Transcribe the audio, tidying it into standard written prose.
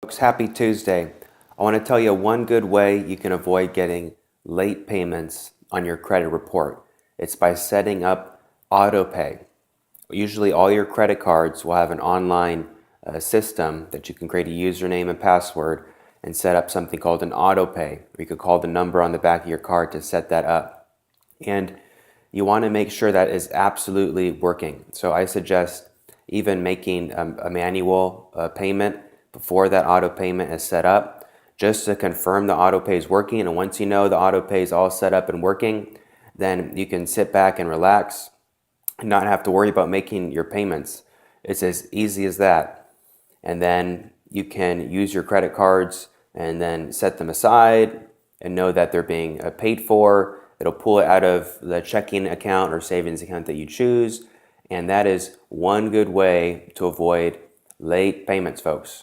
Folks, happy Tuesday. I want to tell you one good way you can avoid getting late payments on your credit report. It's by setting up autopay. Usually all your credit cards will have an online system that you can create a username and password and set up something called an autopay. You could call the number on the back of your card to set that up. And you want to make sure that is absolutely working. So I suggest even making a manual payment before that auto payment is set up, just to confirm the auto pay is working. And once you know the auto pay is all set up and working, then you can sit back and relax and not have to worry about making your payments. It's as easy as that. And then you can use your credit cards and then set them aside and know that they're being paid for. It'll pull it out of the checking account or savings account that you choose. And that is one good way to avoid late payments, folks.